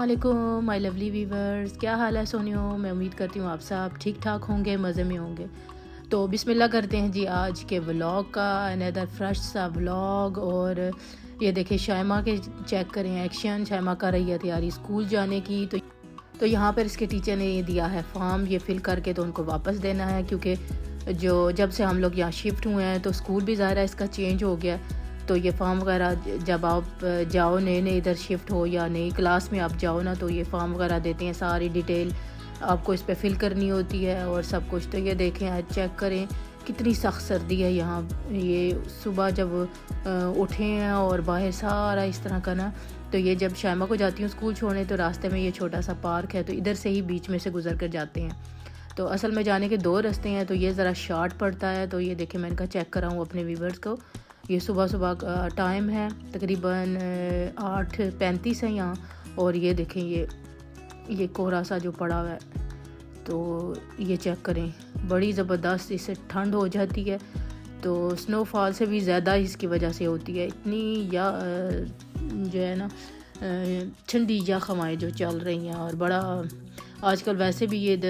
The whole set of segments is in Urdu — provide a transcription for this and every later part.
علیکم مائی لولی ویورز، کیا حال ہے سونیو؟ میں امید کرتی ہوں آپ سب ٹھیک ٹھاک ہوں گے، مزے میں ہوں گے۔ تو بسم اللہ کرتے ہیں جی آج کے ولاگ کا، اندر فریش سا ولاگ۔ اور یہ دیکھیں شائمہ کے چیک کریں ایکشن، شائمہ کر رہی ہے تیاری اسکول جانے کی۔ تو یہاں پر اس کے ٹیچر نے یہ دیا ہے فارم، یہ فل کر کے تو ان کو واپس دینا ہے، کیونکہ جب سے ہم لوگ یہاں شفٹ ہوئے ہیں تو اسکول بھی ظاہر ہے اس کا چینج ہو گیا، تو یہ فارم وغیرہ جب آپ جاؤ نئے ادھر شفٹ ہو یا نئی کلاس میں آپ جاؤ نا، تو یہ فارم وغیرہ دیتے ہیں، ساری ڈیٹیل آپ کو اس پہ فل کرنی ہوتی ہے اور سب کچھ۔ تو یہ دیکھیں آج چیک کریں کتنی سخت سردی ہے یہاں۔ یہ صبح جب اٹھے ہیں اور باہر سارا اس طرح کا نا، تو یہ جب شائمہ کو جاتی ہوں اسکول چھوڑنے تو راستے میں یہ چھوٹا سا پارک ہے، تو ادھر سے ہی بیچ میں سے گزر کر جاتے ہیں۔ تو اصل میں جانے کے 2 راستے ہیں، تو یہ ذرا شارٹ پڑتا ہے۔ تو یہ دیکھیں میں ان کا چیک کر رہا ہوں اپنے ویورز کو۔ یہ صبح کا ٹائم ہے، تقریباً 8:35 ہے یہاں، اور یہ دیکھیں یہ کوہرا سا جو پڑا ہوا ہے، تو یہ چیک کریں بڑی زبردست اس سے ٹھنڈ ہو جاتی ہے۔ تو سنو فال سے بھی زیادہ اس کی وجہ سے ہوتی ہے اتنی، یا جو ہے نا ٹھنڈی یخمائیں جو چل رہی ہیں، اور بڑا آج کل ویسے بھی یہ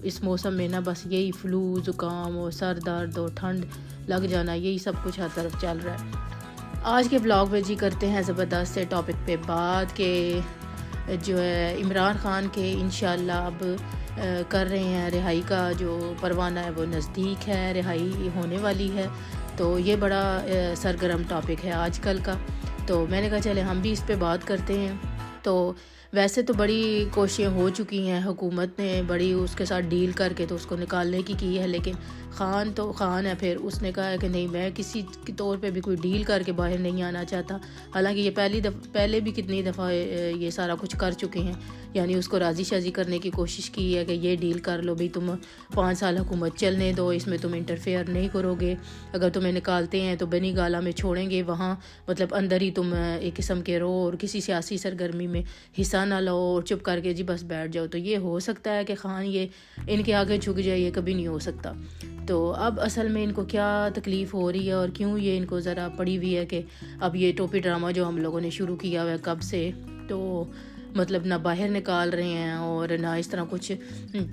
اس موسم میں نا بس یہی فلو زکام اور سر درد اور ٹھنڈ لگ جانا، یہی سب کچھ ہر طرف چل رہا ہے۔ آج کے بلاگ میں جی کرتے ہیں زبردست سے ٹاپک پہ بات، کہ جو ہے عمران خان کے انشاءاللہ اب کر رہے ہیں رہائی کا جو پروانہ ہے وہ نزدیک ہے، رہائی ہونے والی ہے۔ تو یہ بڑا سرگرم ٹاپک ہے آج کل کا، تو میں نے کہا چلے ہم بھی اس پہ بات کرتے ہیں۔ تو ویسے تو بڑی کوششیں ہو چکی ہیں، حکومت نے بڑی اس کے ساتھ ڈیل کر کے تو اس کو نکالنے کی ہے، لیکن خان تو خان ہے، پھر اس نے کہا ہے کہ نہیں، میں کسی کے طور پہ بھی کوئی ڈیل کر کے باہر نہیں آنا چاہتا۔ حالانکہ یہ پہلے بھی کتنی دفعہ یہ سارا کچھ کر چکے ہیں، یعنی اس کو راضی شازی کرنے کی کوشش کی ہے کہ یہ ڈیل کر لو بھئی، تم 5 سال حکومت چلنے دو، اس میں تم انٹرفیئر نہیں کرو گے، اگر تمہیں نکالتے ہیں تو بنی گالا میں چھوڑیں گے، وہاں مطلب اندر ہی تم ایک قسم کے رو اور کسی سیاسی سرگرمی میں حصہ نہ لو اور چپ کر کے جی بس بیٹھ جاؤ۔ تو یہ ہو سکتا ہے کہ خان یہ ان کے آگے جھک جائے، یہ کبھی نہیں ہو سکتا۔ تو اب اصل میں ان کو کیا تکلیف ہو رہی ہے اور کیوں یہ ان کو ذرا پڑی ہوئی ہے کہ اب یہ ٹوپی ڈرامہ جو ہم لوگوں نے شروع کیا ہوا ہے کب سے، تو مطلب نہ باہر نکال رہے ہیں اور نہ اس طرح کچھ،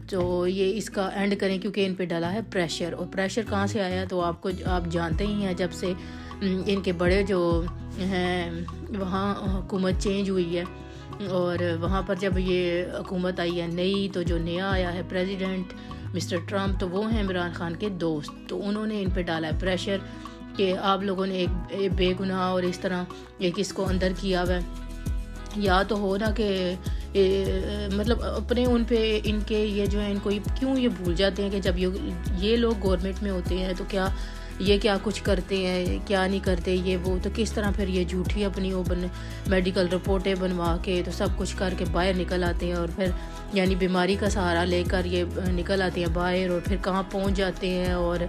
تو یہ اس کا اینڈ کریں، کیونکہ ان پہ ڈالا ہے پریشر۔ اور پریشر کہاں سے آیا؟ تو آپ جانتے ہی ہیں، جب سے ان کے بڑے جو ہیں وہاں حکومت چینج ہوئی ہے، اور وہاں پر جب یہ حکومت آئی ہے نئی، تو جو نیا آیا ہے پریزیڈنٹ مسٹر ٹرمپ، تو وہ ہیں عمران خان کے دوست، تو انہوں نے ان پہ ڈالا ہے پریشر کہ آپ لوگوں نے ایک بے گناہ اور اس طرح ایک اس کو اندر کیا ہوا ہے، یا تو ہو نا کہ مطلب اپنے ان پہ ان کے یہ جو ہے ان کو کیوں یہ بھول جاتے ہیں کہ جب یہ لوگ گورنمنٹ میں ہوتے ہیں تو کیا کچھ کرتے ہیں، کیا نہیں کرتے، یہ وہ، تو کس طرح پھر یہ جھوٹی اپنی میڈیکل رپورٹیں بنوا کے تو سب کچھ کر کے باہر نکل آتے ہیں، اور پھر یعنی بیماری کا سہارا لے کر یہ نکل آتے ہیں باہر، اور پھر کہاں پہنچ جاتے ہیں، اور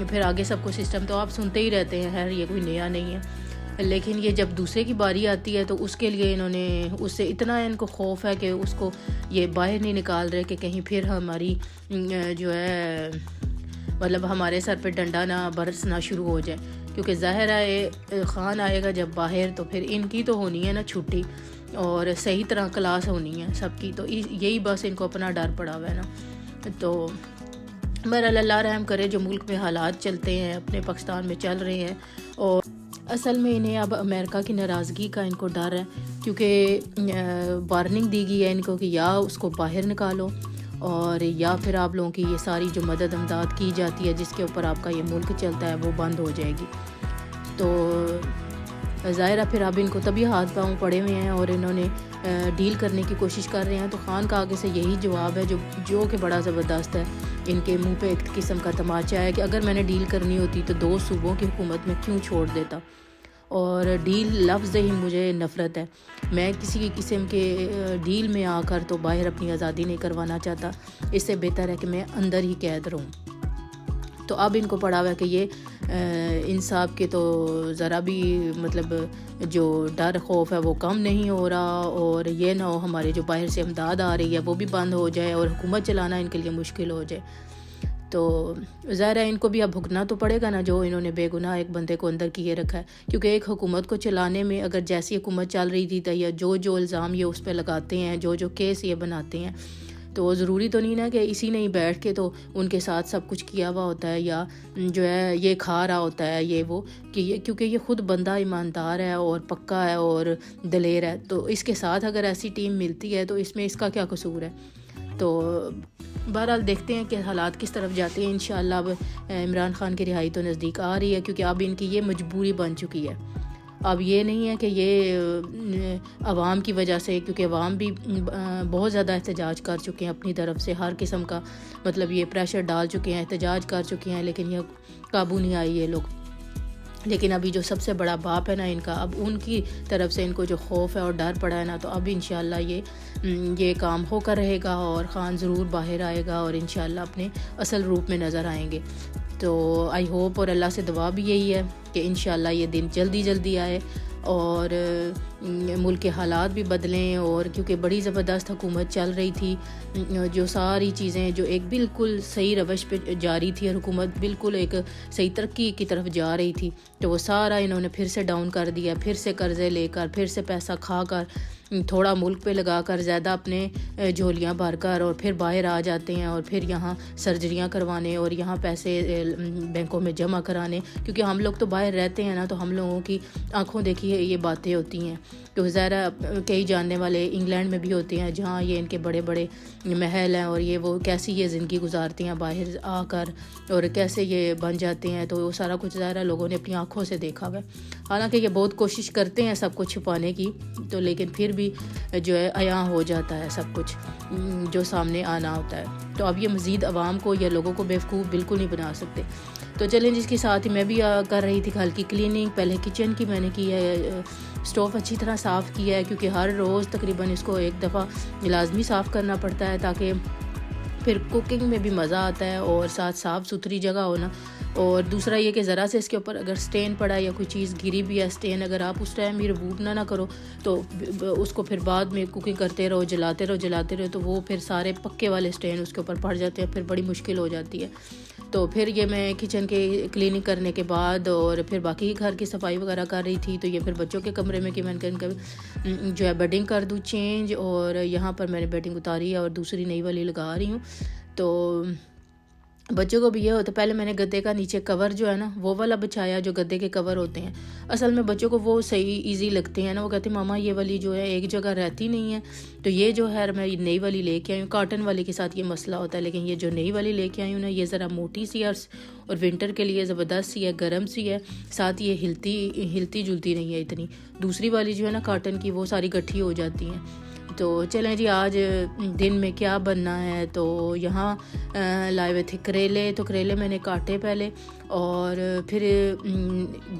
پھر آگے سب کچھ سسٹم تو آپ سنتے ہی رہتے ہیں، خیر یہ کوئی نیا نہیں ہے۔ لیکن یہ جب دوسرے کی باری آتی ہے تو اس کے لیے انہوں نے اس سے اتنا ان کو خوف ہے کہ اس کو یہ باہر نہیں نکال رہے کہ کہیں پھر ہماری جو ہے مطلب ہمارے سر پہ ڈنڈا نہ برسنا شروع ہو جائے، کیونکہ ظاہر ہے خان آئے گا جب باہر تو پھر ان کی تو ہونی ہے نا چھٹی، اور صحیح طرح کلاس ہونی ہے سب کی، تو یہی بس ان کو اپنا ڈر پڑا ہوا ہے نا۔ تو بہرحال اللہ رحم کرے، جو ملک میں حالات چلتے ہیں اپنے پاکستان میں چل رہے ہیں، اور اصل میں انہیں اب امریکہ کی ناراضگی کا ان کو ڈر ہے، کیونکہ وارننگ دی گئی ہے ان کو کہ یا اس کو باہر نکالو، اور یا پھر آپ لوگوں کی یہ ساری جو مدد امداد کی جاتی ہے جس کے اوپر آپ کا یہ ملک چلتا ہے وہ بند ہو جائے گی۔ تو ظاہرہ پھر اب ان کو تبھی ہاتھ پاؤں پڑے ہوئے ہیں اور انہوں نے ڈیل کرنے کی کوشش کر رہے ہیں، تو خان کا آگے سے یہی جواب ہے جو کہ بڑا زبردست ہے، ان کے منہ پہ ایک قسم کا تماچا ہے کہ اگر میں نے ڈیل کرنی ہوتی تو 2 صوبوں کی حکومت میں کیوں چھوڑ دیتا، اور ڈیل لفظ ہی مجھے نفرت ہے، میں کسی قسم کے ڈیل میں آ کر تو باہر اپنی آزادی نہیں کروانا چاہتا، اس سے بہتر ہے کہ میں اندر ہی قید رہوں۔ تو اب ان کو پڑا ہوا ہے کہ یہ انصاف کے تو ذرا بھی مطلب جو ڈر خوف ہے وہ کم نہیں ہو رہا، اور یہ نہ ہو ہمارے جو باہر سے امداد آ رہی ہے وہ بھی بند ہو جائے اور حکومت چلانا ان کے لیے مشکل ہو جائے۔ تو ظاہر ہے ان کو بھی اب بھگتنا تو پڑے گا نا جو انہوں نے بے گناہ ایک بندے کو اندر کیے رکھا ہے، کیونکہ ایک حکومت کو چلانے میں اگر جیسی حکومت چل رہی تھی تو یا جو الزام یہ اس پہ لگاتے ہیں، جو کیس یہ بناتے ہیں، تو ضروری تو نہیں نا کہ اسی نے ہی بیٹھ کے تو ان کے ساتھ سب کچھ کیا ہوا ہوتا ہے یا جو ہے یہ کھا رہا ہوتا ہے یہ وہ، کہ کیونکہ یہ خود بندہ ایماندار ہے اور پکا ہے اور دلیر ہے، تو اس کے ساتھ اگر ایسی ٹیم ملتی ہے تو اس میں اس کا کیا قصور ہے؟ تو بہرحال دیکھتے ہیں کہ حالات کس طرف جاتے ہیں۔ انشاءاللہ اب عمران خان کی رہائی تو نزدیک آ رہی ہے، کیونکہ اب ان کی یہ مجبوری بن چکی ہے۔ اب یہ نہیں ہے کہ یہ عوام کی وجہ سے، کیونکہ عوام بھی بہت زیادہ احتجاج کر چکے ہیں اپنی طرف سے، ہر قسم کا مطلب یہ پریشر ڈال چکے ہیں، احتجاج کر چکے ہیں، لیکن یہ قابو نہیں آئی یہ لوگ۔ لیکن ابھی جو سب سے بڑا باپ ہے نا ان کا، اب ان کی طرف سے ان کو جو خوف ہے اور ڈر پڑا ہے نا، تو اب انشاءاللہ یہ کام ہو کر رہے گا اور خان ضرور باہر آئے گا اور انشاءاللہ اپنے اصل روپ میں نظر آئیں گے۔ تو آئی ہوپ اور اللہ سے دعا بھی یہی ہے کہ انشاءاللہ یہ دن جلدی آئے اور ملک کے حالات بھی بدلیں، اور کیونکہ بڑی زبردست حکومت چل رہی تھی، جو ساری چیزیں جو ایک بالکل صحیح روش پہ جاری تھی اور حکومت بالکل ایک صحیح ترقی کی طرف جا رہی تھی، تو وہ سارا انہوں نے پھر سے ڈاؤن کر دیا، پھر سے قرضے لے کر، پھر سے پیسہ کھا کر، تھوڑا ملک پہ لگا کر زیادہ اپنے جھولیاں بھر کر، اور پھر باہر آ جاتے ہیں اور پھر یہاں سرجریاں کروانے اور یہاں پیسے بینکوں میں جمع کرانے، کیونکہ ہم لوگ تو باہر رہتے ہیں نا، تو ہم لوگوں کی آنکھوں دیکھی یہ باتیں ہوتی ہیں۔ تو ظاہر کئی جاننے والے انگلینڈ میں بھی ہوتے ہیں جہاں یہ ان کے بڑے بڑے محل ہیں، اور یہ وہ کیسی یہ زندگی گزارتی ہیں باہر آ کر، اور کیسے یہ بن جاتے ہیں، تو وہ سارا کچھ ظاہر لوگوں نے اپنی آنکھوں سے دیکھا ہوا ہے۔ حالانکہ یہ بہت کوشش کرتے ہیں سب کچھ چھپانے کی، تو لیکن پھر بھی جو ہے عیاں ہو جاتا ہے سب کچھ جو سامنے آنا ہوتا ہے۔ تو اب یہ مزید عوام کو یا لوگوں کو بیوقوف بالکل نہیں بنا سکتے۔ تو چلیں جس کے ساتھ ہی میں بھی کر رہی تھی ہلکی کلیننگ، پہلے کچن کی میں نے کی ہے، اسٹوو اچھی طرح صاف کیا ہے، کیونکہ ہر روز تقریباً اس کو ایک دفعہ لازمی صاف کرنا پڑتا ہے، تاکہ پھر کوکنگ میں بھی مزہ آتا ہے اور ساتھ صاف ستھری جگہ ہونا۔ اور دوسرا یہ کہ ذرا سے اس کے اوپر اگر سٹین پڑا یا کوئی چیز گری بھی ہے سٹین، اگر آپ اس ٹائم ہی ریموو نہ کرو تو اس کو پھر بعد میں کوکنگ کرتے رہو، جلاتے رہو، تو وہ پھر سارے پکے والے سٹین اس کے اوپر پڑ جاتے ہیں، پھر بڑی مشکل ہو جاتی ہے۔ تو پھر یہ میں کچن کے کلیننگ کرنے کے بعد اور پھر باقی گھر کی صفائی وغیرہ کر رہی تھی، تو یہ پھر بچوں کے کمرے میں کہ میں نے کہا جو ہے بیڈنگ کر دوں چینج، اور یہاں پر میں نے بیڈنگ اتاری ہے اور دوسری نئی والی لگا رہی ہوں۔ تو بچوں کو بھی یہ ہوتا ہے، پہلے میں نے گدے کا نیچے کور جو ہے نا وہ والا بچھایا، جو گدے کے کور ہوتے ہیں، اصل میں بچوں کو وہ صحیح ایزی لگتے ہیں نا، وہ کہتے ہیں ماما یہ والی جو ہے ایک جگہ رہتی نہیں ہے، تو یہ جو ہے میں نئی والی لے کے آئی ہوں۔ کاٹن والی کے ساتھ یہ مسئلہ ہوتا ہے، لیکن یہ جو نئی والی لے کے آئی ہوں نا، یہ ذرا موٹی سی اور ونٹر کے لیے زبردست سی ہے، گرم سی ہے، ساتھ یہ ہلتی جلتی نہیں ہے اتنی۔ دوسری والی جو ہے نا کاٹن کی، وہ ساری گٹھی ہو جاتی ہیں۔ تو چلیں جی آج دن میں کیا بننا ہے، تو یہاں لائے ہوئے تھے کریلے، تو کریلے میں نے کاٹے پہلے، اور پھر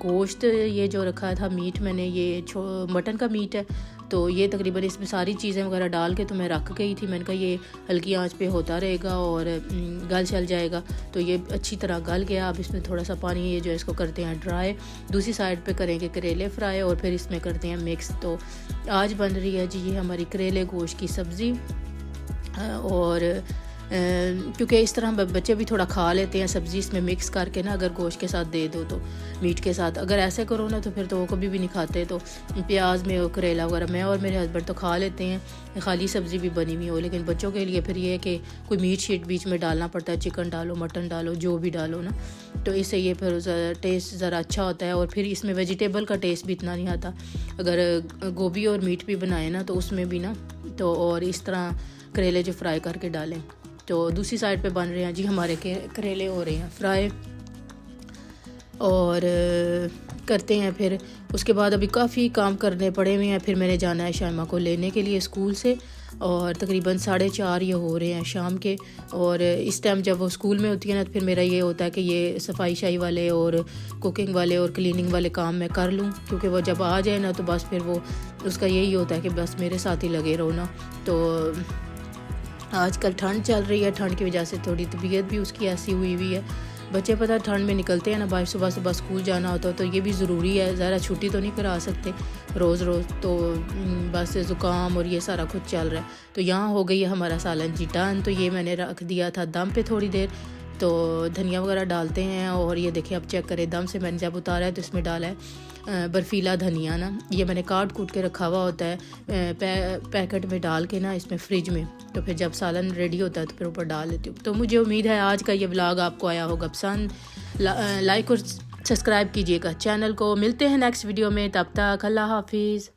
گوشت یہ جو رکھا تھا میٹ میں نے، یہ مٹن کا میٹ ہے، تو یہ تقریباً اس میں ساری چیزیں وغیرہ ڈال کے تو میں رکھ گئی تھی، میں نے کہا یہ ہلکی آنچ پہ ہوتا رہے گا اور گل چل جائے گا، تو یہ اچھی طرح گل گیا۔ اب اس میں تھوڑا سا پانی یہ جو اس کو کرتے ہیں ڈرائی، دوسری سائڈ پہ کریں گے کریلے فرائی، اور پھر اس میں کرتے ہیں مکس۔ تو آج بن رہی ہے جی یہ ہماری کریلے گوشت کی سبزی، اور کیونکہ اس طرح بچے بھی تھوڑا کھا لیتے ہیں سبزی اس میں مکس کر کے نا، اگر گوشت کے ساتھ دے دو تو میٹ کے ساتھ، اگر ایسے کرو نا تو پھر تو وہ کبھی بھی نہیں کھاتے، تو پیاز میں کریلا وغیرہ میں اور میرے ہسبینڈ تو کھا لیتے ہیں، خالی سبزی بھی بنی ہوئی ہو، لیکن بچوں کے لیے پھر یہ ہے کہ کوئی میٹ شیٹ بیچ میں ڈالنا پڑتا ہے، چکن ڈالو، مٹن ڈالو، جو بھی ڈالو نا، تو اس سے یہ پھر ٹیسٹ ذرا اچھا ہوتا ہے، اور پھر اس میں ویجیٹیبل کا ٹیسٹ بھی اتنا نہیں آتا۔ اگر گوبھی اور میٹ بھی بنائے نا تو اس میں بھی نا، تو اور اس طرح کریلے جو فرائی کر کے ڈالیں۔ تو دوسری سائڈ پہ بن رہے ہیں جی ہمارے کریلے ہو رہے ہیں فرائی، اور کرتے ہیں پھر اس کے بعد ابھی کافی کام کرنے پڑے ہوئے ہیں۔ پھر میں نے جانا ہے شائمہ کو لینے کے لیے اسکول سے، اور تقریباً 4:30 یہ ہو رہے ہیں شام کے، اور اس ٹائم جب وہ اسکول میں ہوتی ہے نا تو پھر میرا یہ ہوتا ہے کہ یہ صفائی شائی والے اور کوکنگ والے اور کلیننگ والے کام میں کر لوں، کیونکہ وہ جب آ جائے نا تو بس پھر وہ اس کا یہی ہوتا ہے کہ بس میرے ساتھ ہی لگے رہو نا۔ تو آج کل ٹھنڈ چل رہی ہے، ٹھنڈ کی وجہ سے تھوڑی طبیعت بھی اس کی ایسی ہوئی ہے۔ بچے پتہ ٹھنڈ میں نکلتے ہیں نا باہر، صبح اسکول جانا ہوتا ہے، تو یہ بھی ضروری ہے، ذرا چھٹی تو نہیں کرا سکتے روز، تو بس زکام اور یہ سارا کچھ چل رہا ہے۔ تو یہاں ہو گئی ہے ہمارا سالن جی ڈن، تو یہ میں نے رکھ دیا تھا دم پہ تھوڑی دیر، تو دھنیا وغیرہ ڈالتے ہیں. اور یہ دیکھیں اب چیک کریں دم سے میں نے جب اتارا ہے تو اس میں ڈالا ہے برفیلا دھنیا نا. یہ میں نے کاٹ کوٹ کے رکھا ہوا ہوتا ہے پیکٹ میں ڈال کے نا اس میں فریج میں, تو پھر جب سالن ریڈی ہوتا ہے تو پھر اوپر ڈال دیتی ہوں. تو مجھے امید ہے آج کا یہ ولاگ آپ کو آیا ہوگا پسند. لائک اور سبسکرائب کیجیے گا چینل کو. ملتے ہیں نیکسٹ ویڈیو میں, تب تک اللہ حافظ.